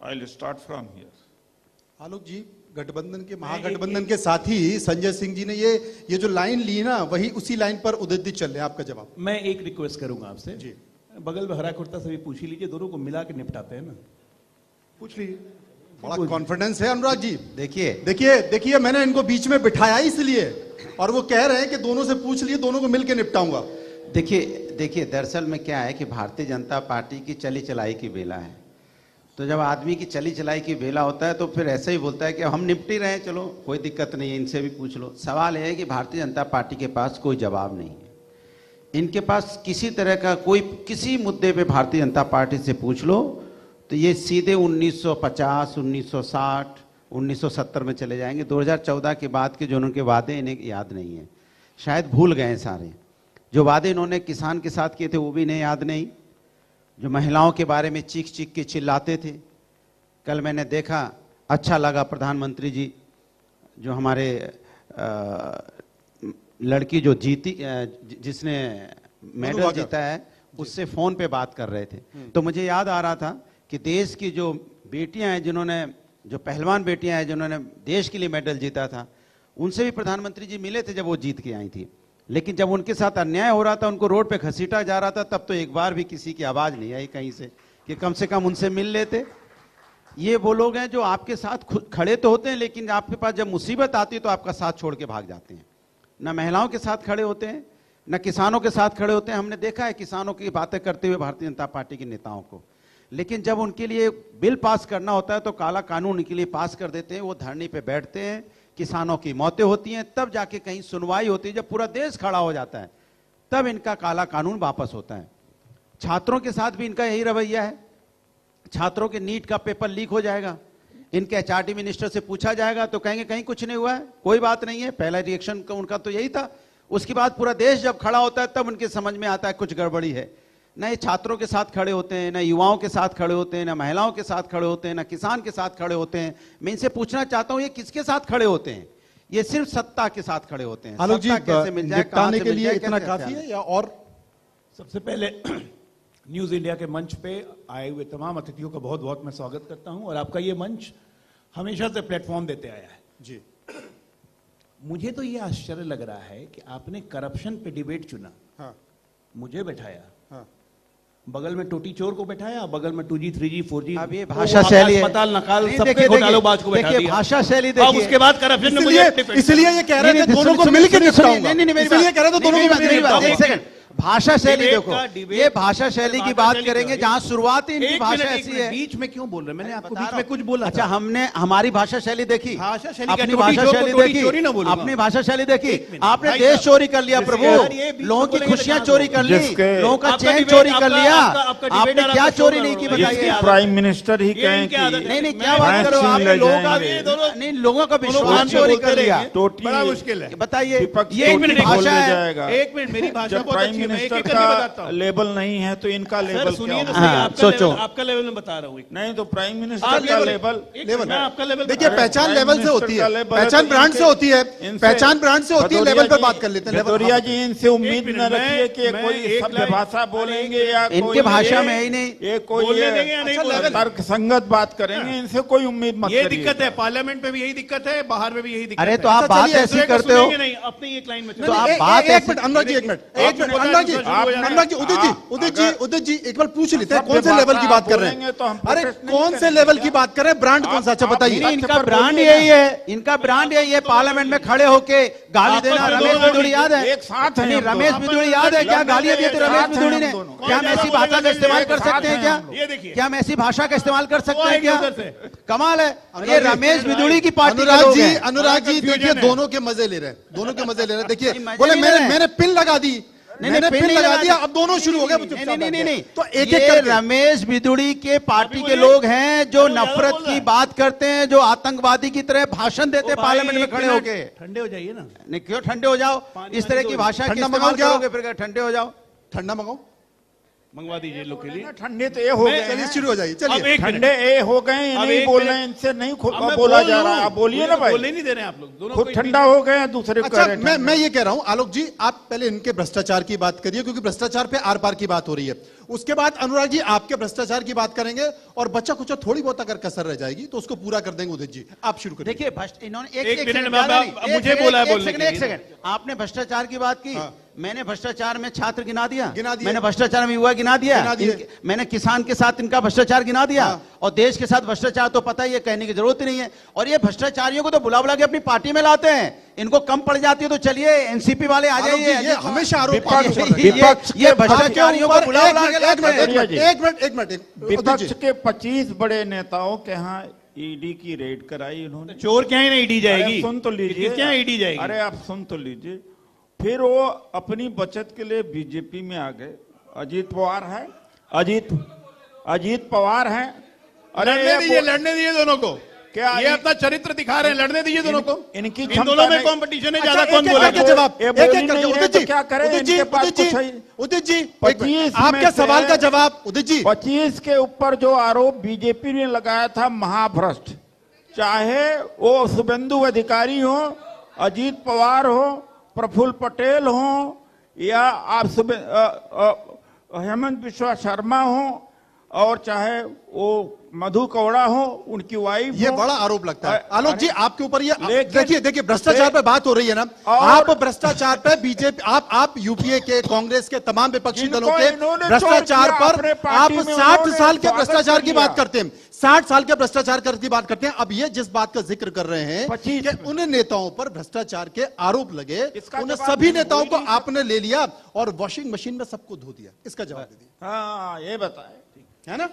I'll start from here. आलोक जी, गठबंधन के महागठबंधन के साथी संजय सिंह जी ने ये जो लाइन ली ना, वही उसी लाइन पर उदित जी चल रहे हैं। आपका जवाब। मैं एक रिक्वेस्ट करूंगा आपसे जी। बगल में हरा कुर्ता से भी पूछ ही लीजिए, दोनों को मिला के निपटाते हैं ना, पूछ लीजिए। बड़ा कॉन्फिडेंस है अनुराग जी। देखिए देखिए देखिए, मैंने इनको बीच में बिठाया इसलिए, और वो कह रहे हैं कि दोनों से पूछ लिए, दोनों को मिलकर निपटाऊंगा। देखिए दरअसल में क्या है कि भारतीय जनता पार्टी की चली चलाई की बेला है। तो जब आदमी की चली चलाई की बेला होता है तो फिर ऐसे ही बोलता है कि हम निपट ही रहे हैं, चलो कोई दिक्कत नहीं है, इनसे भी पूछ लो। सवाल यह है कि भारतीय जनता पार्टी के पास कोई जवाब नहीं है। इनके पास किसी तरह का कोई, किसी मुद्दे पे भारतीय जनता पार्टी से पूछ लो तो ये सीधे 1950, 1960, 1970 में चले जाएंगे। 2014 के बाद के जो उनके वादे इन्हें याद नहीं है, शायद भूल गए हैं सारे। जो वादे इन्होंने किसान के साथ किए थे वो भी इन्हें याद नहीं। जो महिलाओं के बारे में चीख चीख के चिल्लाते थे, कल मैंने देखा, अच्छा लगा, प्रधानमंत्री जी जो हमारे लड़की जो जीती, जिसने मेडल जीता है, उससे फोन पे बात कर रहे थे। तो मुझे याद आ रहा था कि देश की जो बेटियां हैं, जिन्होंने, जो पहलवान बेटियां हैं जिन्होंने देश के लिए मेडल जीता था, उनसे भी प्रधानमंत्री जी मिले थे जब वो जीत के आई थी। लेकिन जब उनके साथ अन्याय हो रहा था, उनको रोड पे घसीटा जा रहा था, तब तो एक बार भी किसी की आवाज नहीं आई कहीं से कि कम से कम उनसे मिल लेते। ये वो लोग हैं जो आपके साथ खड़े तो होते हैं, लेकिन आपके पास जब मुसीबत आती है तो आपका साथ छोड़ के भाग जाते हैं। न महिलाओं के साथ खड़े होते हैं, न किसानों के साथ खड़े होते हैं। हमने देखा है किसानों की बातें करते हुए भारतीय जनता पार्टी के नेताओं को, लेकिन जब उनके लिए बिल पास करना होता है तो काला कानून उनके लिए पास कर देते हैं। वो धरनी पे बैठते हैं, किसानों की मौतें होती हैं, तब जाके कहीं सुनवाई होती है। जब पूरा देश खड़ा हो जाता है तब इनका काला कानून वापस होता है। छात्रों के साथ भी इनका यही रवैया है। छात्रों के नीट का पेपर लीक हो जाएगा, इनके एचआरडी मिनिस्टर से पूछा जाएगा तो कहेंगे कहीं कुछ नहीं हुआ है, कोई बात नहीं है। पहला रिएक्शन उनका तो यही था। उसके बाद पूरा देश जब खड़ा होता है तब उनके समझ में आता है कुछ गड़बड़ी है। न ये छात्रों के साथ खड़े होते हैं, न युवाओं के साथ खड़े होते हैं, न महिलाओं के साथ खड़े होते हैं, न किसान के साथ खड़े होते हैं। मैं इनसे पूछना चाहता हूं, ये किसके साथ खड़े होते हैं? ये सिर्फ सत्ता के साथ खड़े होते हैं। आलोक जी, कैसे मिल जाए, कहां से के मिल लिए जाए, इतना कैसे काफी है या और? सबसे पहले न्यूज इंडिया के मंच पे आए हुए तमाम अतिथियों का बहुत बहुत मैं स्वागत करता हूं, और आपका ये मंच हमेशा से प्लेटफॉर्म देते आया है जी। मुझे तो ये आश्चर्य लग रहा है कि आपने करप्शन पे डिबेट चुना। हाँ। मुझे बैठाया, हाँ। बगल में टोटी चोर को बैठाया, बगल में 2G 3G 4G, अब ये भाषा शैली है। अस्पताल नकाल नहीं, सबके देखिए, घोटालेबाज को बैठा देखिए, दिया। भाषा शैली अब देखिए। उसके बाद करप्शन में मुझे इसलिए ये कह रहे थे दोनों को मिलकर निपटाऊंगा। इसलिए कह रहे थे दोनों को मिलकर। एक सेकंड, भाषा शैली देखो, डिबेट ये भाषा शैली की बात करेंगे जहां शुरुआत ही इनकी एक भाषा मिनट, ऐसी है। बीच में क्यों बोल रहे हैं? मैंने आपको बता बीच रहा में हूं। कुछ बोला अच्छा, था। हमने हमारी भाषा शैली देखी, भाषा शैली अपनी क्या, भाषा टोटी शैली चोरी देखी, ना बोलूंगा। अपनी भाषा शैली देखी। मिनट, आपने भाई देश साहब, चोरी कर लिया प्रभु, यार, ये बीच लोगों में की बोलेंगे खुशियां तो चोरी कर ली, जिसके- लोगों का आपका चैन डिबेट, चोरी कर आपका- लिया। आपका डिबेट आपने और क्या आपका चोरी शोर नहीं की करो। बताइए? इसकी प्राइम मिनिस्टर ही कहें इनकी कि आदत है। नहीं नहीं, मैं क्या बात करो छीन आप? ले लोगों का, जाएंगे। नहीं, लोगों का विश्वास भाषा चोरी बोलते कर लिया। रहेंगे। टोटी बड़ा मुश्किल है। बताइए, विपक्ष ये टोटी इनकी बोल भाषा ले है। जाएगा। एक मिनट, मेरी भाषा जब बहुत प्राइम अच्छी है, मैं एक मिनिस्टर एक करके बताता का हूँ। लेवल नहीं है तो इनका सर लेवल सुनिए क्या ना, होगा? सही, हाँ, आपका सोचो। लेवल, आपका लेवल मैं बता रहा हूँ। नहीं तो प्राइम मिनिस्टर का लेवल मैं आपका लेवल देखिए, बता रहा हूँ। पहचान प्राइम लेवल से मिनिस्टर होती का है, लेवल है पहचान तो ब्रांड से इनसे- होती है, इनसे- पहचान ब्रांड से होती है, भदौरिया लेवल पर जी- बात कर लेते हैं। भदौरिया जी, इनसे उम्मीद मिनट, न रखिए कि मैं कोई एक सभ्य लाइन- भाषा बोलेंगे या इनके कोई भाषा ये- में ही नहीं। ये कोई बोलने ये देंगे या नहीं बोलने देंगे? तर्क संगत बात करेंगे, इनसे कोई उम्मीद मत ये करिए। दिक्कत है, पार्लियामेंट में भी यही दिक्कत है, बाहर में भी यही दिक्कत अरे है। तो आप बात चलिए, ऐसी करते हो। सुनेंगे नहीं, अपनी एक लाइन में तो आप बात एक ऐसी- मिनट अनुराग जी, एक मिनट, आपने बोला अनुराग जी, दूसरा शुरू हो जाना है। अनुराग जी, उदित जी, उदित जी, उदित जी, एक बार पूछ लेते हैं सभ्य कौन से लेवल की भाषा बात कर रहे बोलेंगे हैं? तो हम अरे प्रोटेस्ट नहीं कौन से करेंगे लेवल क्या? की बात कर रहे हैं? ब्रांड कौन सा? अच्छा बताइए। नहीं, इनका पर ब्रांड बोलिए यही है, इनका ब्रांड यही है। पार्लियामेंट में खड़े होके गाली देना। आपस में रमेश दोनों बिदुड़ी याद है? एक साथ हैं नहीं, हम रमेश दोनों। बिदुड़ी याद है क्या गालियां दिए थे रमेश साथ हैं बिदुड़ी हम ने? दोनों। क्या हम ऐसी भाषा का इस्तेमाल कर सकते हैं क्या? ये देखिए, क्या हम ऐसी भाषा का इस्तेमाल कर सकते हैं आएंगे क्या? उधर से। कमाल है। ये रमेश बिदुड़ी की पार्टी के अनुराग लोग जी, हैं। अनुराग जी, confusion देखिए है। दोनों के मजे ले रहे हैं, दोनों के मजे ले रहे हैं। देखिए, नहीं, मजे बोले नहीं ले रहे हैं। मैंने पिन लगा दी, मैंने पिन नहीं लगा दिया, दी। अब दोनों शुरू हो गए। नहीं, तो एक ये एक करके रमेश बिदुड़ी के पार्टी के बोलिए। लोग हैं जो वो ज्यादा नफरत बोल रहा की है। बात करते हैं, जो आतंकवादी की तरह भाषण देते हैं पार्लियामेंट में खड़े होके। ठंडे हो जाइए ना। नहीं, क्यों ठंडे हो जाओ? इस तरह की भाषा के ठंडा इस्तेमाल मंगाओ क्या? करोगे फिर ठंडे हो जाओ। ठंडा मंगाओ। मंगवा दीजिए लोग के लिए। ठंडे तो ये हो गए चलिए हैं। शुरू हो जाइए, अब चलिए। एक ठंडे ए हो गए, अब नहीं एक बोल रहे मिनट। हैं, इनसे नहीं अब मैं बोला बोल जा लूं। रहा। आप बोलिए ना भाई, बोलने नहीं दे रहे हैं आप लोग दोनों खुद को ठंडा हो गए हैं, दूसरे को कह अच्छा, रहे हैं मैं ये कह रहा हूं आलोक जी, आप पहले इनके भ्रष्टाचार की बात करिए, क्योंकि भ्रष्टाचार पे आर पार की बात हो रही है। उसके बाद अनुराग जी आपके भ्रष्टाचार की बात करेंगे, और बच्चा कुछ थोड़ी बहुत अगर कसर रह जाएगी तो उसको पूरा कर देंगे। उदित जी आप शुरू करिए। देखिए इन्होंने एक मिनट सेकंड, में ज्यादा नहीं, अब मुझे बोला है बोलने के लिए। एक सेकंड, आपने भ्रष्टाचार की बात की, हाँ। मैंने भ्रष्टाचार में छात्र गिना दिया, गिना दिया। मैंने भ्रष्टाचार में युवा गिना दिया, गिना दिए। मैंने किसान के साथ इनका भ्रष्टाचार गिना दिया, हाँ। और देश के साथ भ्रष्टाचार तो पता ही है, कहने की जरूरत ही नहीं है। और ये भ्रष्टाचारियों को तो बुला बुला के अपनी पार्टी में लाते हैं, इनको कम पड़ जाती है तो चलिए एनसीपी वाले आ आलोक जी, जाइए। ये हमेशा आरोप विपक्ष- विपक्ष ये भ्रष्टाचारियों को बुला बुला के लाते हैं। एक मिनट विपक्ष के 25 बड़े नेताओं के यहाँ ईडी की रेड कराई उन्होंने। चोर क्या है ना ईडी जाएगी? अरे सुन तो लीजिए, क्या ईडी जाएगी? अरे आप सुन तो लीजिए। फिर वो अपनी बचत के लिए बीजेपी में आ गए। अजीत पवार है, अजीत पवार है। लड़ने दीजिए दोनों को। क्या ये अपना चरित्र दिखा रहे हैं, लड़ने दीजिए दोनों को। इनकी इन क्षमता दोनों में नहीं- कंपटीशन है, अच्छा, ज्यादा कौन एक-एक बोलेगा? करके जवाब, ये एक-एक बोल ही करके। नहीं रहे उदित तो जी, क्या करें? उदित जी, इनके पास उदित जी, कुछ है ही। उदित जी, 25 आपके में से- सवाल का जवाब उदित जी। 25 के ऊपर जो आरोप बीजेपी ने लगाया था महाभ्रष्ट, चाहे वो शुभेंदु अधिकारी हो, अजीत पवार हो, प्रफुल्ल पटेल हो, या आप हेमंत बिश्वा शर्मा हो, और चाहे वो मधु कौड़ा हो, उनकी वाइफ ये हो। बड़ा आरोप लगता है। अरे- आलोक जी आपके ऊपर ये लेकिन- देखिए भ्रष्टाचार पे बात हो रही है ना, और- आप भ्रष्टाचार पे बीजेपी, आप यूपीए के, कांग्रेस के तमाम विपक्षी जिनको दलों के इन्होंने भ्रष्टाचार चोर किया पर अपने आप पार्टी में, 60 उन्होंने साल के स्वागत भ्रष्टाचार की किया। बात करते हैं, 60 साल के भ्रष्टाचार की बात करते हैं। अब ये जिस बात का जिक्र कर रहे हैं 25 कि उन नेताओं पर भ्रष्टाचार के आरोप लगे, इसका उन जवाब सभी नहीं नेताओं को कोई नहीं आपने ले लिया और वॉशिंग मशीन में सबको धो दिया। इसका जवाब दे दिया, हाँ, ये बताए। है ना?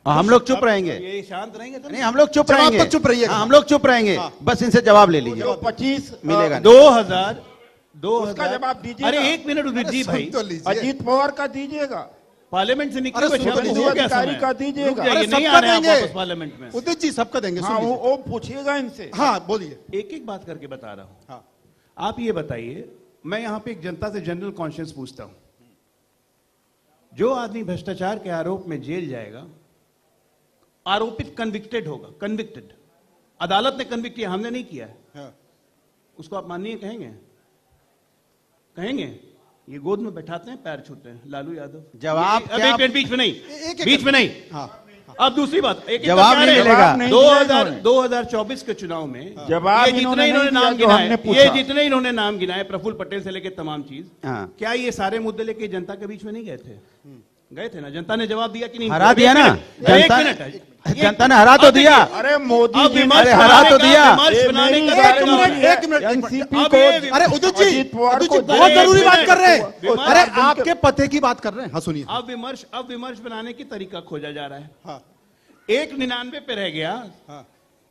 हम लोग चुप रहेंगे, ये शांत रहेंगे तो नहीं हम लोग चुप जवाब रहेंगे, तक चुप रहिएगा। हाँ, हम लोग चुप रहेंगे, बस इनसे जवाब ले लीजिए, जो 25 मिलेगा नहीं। 2000 उसका जवाब दीजिएगा। अरे एक मिनट उदित जी सुन भाई, तो लीजिए। अजीत पवार का दीजिएगा, पार्लियामेंट से निकले अरे हुए सुन तो शब्द लीजिए, हो गया अधिकारी समय। का दीजिएगा। रुक जाइए, अरे नहीं सबका आ रहे हैं देंगे। आप वापस पार्लियामेंट में। उदित जी सबका देंगे, सुन हाँ, लीजिए। वो पूछिएगा इनसे। हाँ बोलिए। एक एक बात करके बता रहा हूं। हाँ आप ये बताइए, मैं यहां पे एक जनता से जनरल कॉन्शियस पूछता हूं, जो आदमी भ्रष्टाचार के आरोप में जेल जाएगा, आरोपित कन्विक्टेड होगा, कन्विक्टेड, अदालत ने कन्विक्ट किया, हमने नहीं किया है, हाँ। उसको आप माननीय कहेंगे? कहेंगे? ये गोद में बैठाते हैं, पैर छूते हैं, लालू यादव। जवाब अब क्या- एक मिनट, बीच में नहीं, एक- बीच में नहीं। हाँ अब दूसरी बात, एक जवाब नहीं मिलेगा। नहीं दिया इन्होंने। 2024 के चुनाव में जवाब ये जितने इन्होंने इन्होंने नहीं नाम दिया जो गिनाए, हमने पूछा। ये जितने इन्होंने नाम गिनाए, प्रफुल्ल पटेल से लेके तमाम चीज, हाँ। क्या ये सारे मुद्दे लेके जनता के बीच में नहीं गए थे? गए थे ना? जनता ने जवाब दिया कि नहीं? हरा अब दिया एक ना, मिनट, एक मिनट, जनता ने हरा तो अब दिया। देखिए, अरे मोदी अब जी ने विमर्श अरे हरा बनाने तो का- दिया। विमर्श ये बनाने मेरी का गाड़ी तरीका नहीं है। है। एक मिनट, एनसीपी अब को ये अरे उदित जी, अजीत पवार उदित जी को बहुत एक जरूरी बात मिनट, कर रहे विमर्श- हैं। अरे आपके पते की बात कर रहे हैं। हाँ सुनिए। अब विमर्श बनाने की तरीका खोजा जा रहा है। हाँ 199 पे रह गया, हाँ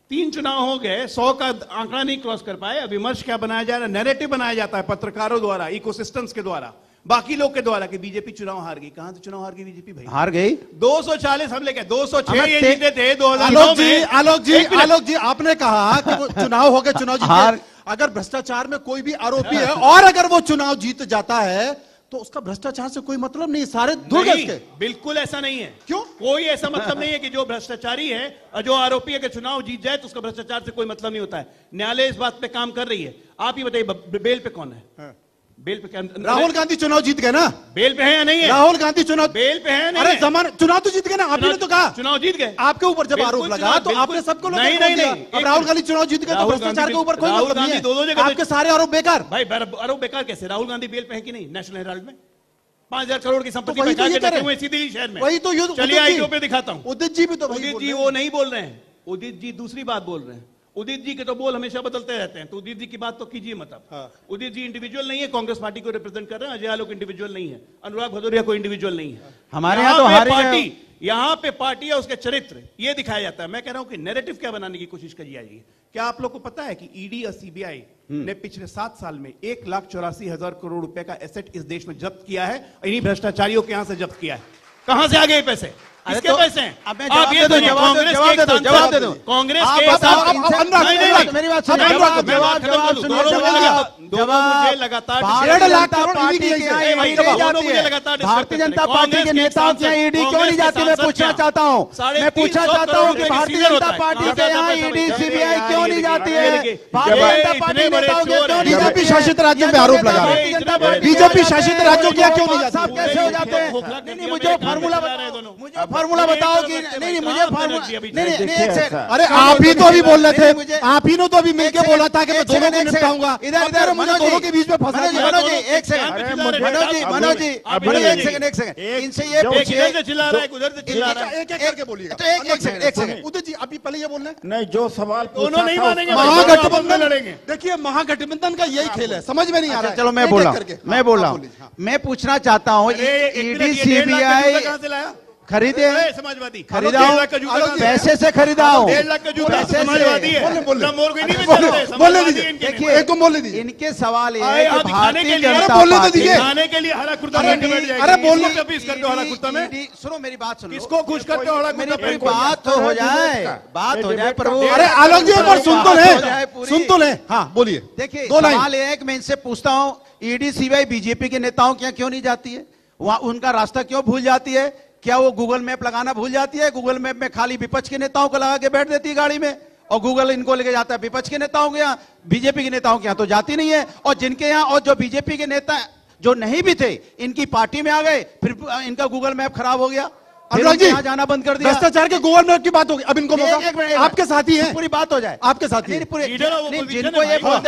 3 चुनाव हो गए, 100 का आंकड़ा नहीं क्रॉस कर पाए। अब विमर्श क्या बनाया जा रहा है? नैरेटिव बनाया जाता है पत्रकारों द्वारा, इकोसिस्टम्स के द्वारा, बाकी लोग के द्वारा कि बीजेपी चुनाव हार गई। कहां से चुनाव हार गई बीजेपी भाई? हार गई। 240 हम लेके 206 हमें ये ते- जीते थे 2009 आलोक जी, में। आलोक जी, एक मिनट। आलोक जी, आपने कहा कि वो चुनाव हो गए, चुनाव हार- जीते। अगर भ्रष्टाचार में कोई भी आरोपी है और अगर वो चुनाव जीत जाता है तो उसका भ्रष्टाचार से कोई मतलब नहीं, सारे धुल गए नहीं, उसके। बिल्कुल ऐसा नहीं है। क्यों? कोई ऐसा मतलब नहीं है कि जो भ्रष्टाचारी है और जो आरोपी है कि चुनाव जीत जाए तो उसका भ्रष्टाचार से कोई मतलब नहीं होता है। न्यायालय इस बात पे काम कर रही है। आप ही बताइए, बेल पे कौन है? हाँ। बेल पे क्या? राहुल गांधी चुनाव जीत गए ना? बेल पे है या नहीं है? राहुल गांधी चुनाव बेल पे है नहीं अरे है? जमान चुनाव तो जीत गए ना, आप ही ने तो कहा। चुनाव जीत गए। आपके ऊपर जब बिल्कुल आरोप लगा चुनाव- तो बिल्कुल- आपने सबको लोगों नहीं, को बोल नहीं, दिया। नहीं, अब एक राहुल मिनट। गांधी चुनाव जीत गए तो राहुल भ्रष्टाचार गांधी- के ऊपर कोई राहुल मतलब नहीं गांधी दो है। जगह आपके सारे आरोप बेकार। भाई आरोप बेकार कैसे? राहुल गांधी बेल पे है कि नहीं? नेशनल हेराल्ड में 5000 करोड़ की संपत्ति तो वही तो बचा ये के कह रहे रखे हुए हैं। सीधी दिल्ली शहर में। वही तो ये चलिए उदित जी- आईटीओ पे दिखाता हूं। उदित जी भी तो वही उदित बोल जी रहे वो हैं। नहीं बोल रहे हैं। उदित जी दूसरी बात बोल रहे हैं। उदित जी के तो बोल हमेशा बदलते रहते हैं, तो उदित जी की बात तो कीजिए मत आप। हाँ। उदित जी इंडिविजुअल नहीं है, कांग्रेस पार्टी को रिप्रेजेंट कर रहे हैं। अजय आलोक इंडिविजुअल नहीं है, अनुराग भदौरिया को इंडिविजुअल नहीं है। हमारे यहाँ तो हार ही गए। पार्टी, यहाँ पे पार्टी है, उसके चरित्र ये दिखाया जाता है। मैं कह रहा हूं कि नैरेटिव क्या बनाने की कोशिश करी जा रही है। क्या आप लोग को पता है कि ईडी और सीबीआई ने पिछले 7 साल में 1,84,000 करोड़ रुपए का एसेट इस देश में जब्त किया है? इन्हीं भ्रष्टाचारियों के यहां से जब्त किया है। कहां से आ गए पैसे? किसके पैसे हैं? अब मैं आप ये जवाब दे सुनिए, दूं, कांग्रेस जवाब के दे दूं, एक जवाब दे सांसद- दूं। कांग्रेस आप के बताओ, सांसद- अब अनुराग, नहीं, नहीं, अनुराग, नहीं। मेरी बात अब सुनिए, अनुराग, जवाब, मैं बात खत्म जवाब कर दूं, सुनिए, दोनों जवाब। बोलेंगे। दोनों मुझे लगातार भारतीय 1.5 लाख जनता करोड़ पार्टी ईडी के की यहाँ है। ईडी दोनों जाती मुझे है। लगातार डिस्कस भारतीय करते हैं। जनता पार्टी के कांग्रेस के नेताओं के यहाँ सांसद- ईडी क्यों कांग्रेस नहीं के जाती? मैं सांसद पूछना क्या? चाहता हूँ, मैं पूछना 350 चाहता हूँ कि करोड़ भारतीय रुपए की जनता सीजन पार्टी होता के है। यहाँ ज्यादा ईडी पैसा सीबीआई नहीं क्यों नहीं जाती है? देखिए, भारतीय ये जनता इतने पार्टी बड़े नेताओं के चोर क्यों हैं। नहीं जाती बीजेपी है? शासित राज्यों पे ये आरोप नेता लगा रहे भारतीय हैं। जनता पार्टी के बीजेपी यहाँ शासित जाते हैं, राज्यों के यहाँ क्यों नहीं वो साहब जाती? कैसे हो जाते हैं? खोखला कर नहीं दिया, मुझे मेरे काम फार्मूला पे चला रहे बताओ, दोनों। मुझे फार्मूला बताओ कि नहीं मुझे फार्मूला नहीं एक सेकंड अरे आप ही तो अभी बोल रहे थे, मुझे- आप ही ने तो अभी मिलके बोला था कि मैं दोनों को निपटाऊंगा। इधर अब मेरे मुझे दोनों के बीच में फंसा दिया। मनोज जी एक सेकंड अरे मनोज जी अब मनोज जी अभी मनोज नहीं। एक सेकंड इनसे ये जो- एक पूछिए इधर से चिल्ला रहा है, एक उधर से चिल्ला रहा है। एक एक करके बोलिएगा। तो एक सेकंड उदय जी अभी पहले ये बोल रहे हैं नहीं जो सवाल दोनों पूछा नहीं था मानेंगे, उसका- महागठबंधन लड़ेंगे। देखिए महागठबंधन का यही खेल है, समझ में नहीं आ रहा है। चलो मैं एक-एक बोल रहा हूँ करके। मैं बोल रहा बोलिए, हूँ हाँ। मैं पूछना चाहता हूँ अरे एक ईडी मिनट, ये 1.5 लाख का सीबीआई जूता कहाँ से लाया? खरीदे अरे समाजवादी खरीदा 1.5 हूँ, लाख का जूता कहाँ से लाया? पैसे से खरीदा हूँ 1.5 लाख का जूता पैसे से। समाजवादी है। बोले, बोले। लंबोर्गिनी में बोले, चलते हैं, बोले समाजवादी दीजिए। इनके देखिए, नहीं। एक को बोलने दीजिए। इनके सवाल ये अरे है कि आप दिखाने भारतीय के लिए- जनता अरे बोलने तो पार्टी दीजिए। खाने के लिए हरा कुर्ता पहन के बैठ जाएगी। अरे बोलने- किसको कपीस करते हो हरा कुर्ता में? सुनो मेरी बात सुनो किसको खुश करते हो हरा मेरी कुर्ता पूरी पहन के? बात तो हो जाए बात हो जाए प्रभु अरे आलोक जी एक बार सुन तो बात हो जाए ले, पूरी। सुन तो ले। हाँ बोलिए। देखिए दो लाइन। सवाल ये है कि मैं इनसे पूछता हूं ईडी सीबीआई बीजेपी के नेताओं के यहाँ क्यों नहीं जाती है? वहां उनका रास्ता क्यों भूल जाती है? क्या वो गूगल मैप लगाना भूल जाती है? गूगल मैप में खाली विपक्ष के नेताओं को लगा के बैठ देती है गाड़ी में, और गूगल इनको लेके जाता है विपक्ष के नेताओं के यहाँ, बीजेपी के नेताओं के यहाँ तो जाती नहीं है। और जिनके यहाँ और जो बीजेपी के नेता जो नहीं भी थे इनकी पार्टी में आ गए, फिर इनका गूगल मैप खराब हो गया, फिर अनुराग उनके जी यहाँ जाना बंद कर दिया। भ्रष्टाचार के गवर्नर की बात होगी। अब इनको एक मिनट, मौका एक मिनट। आपके साथी हैं, पूरी बात हो जाए आपके साथी नहीं, हैं। पूरे लीडर ऑफ नहीं, opposition जिनको है ये भाई। बोलते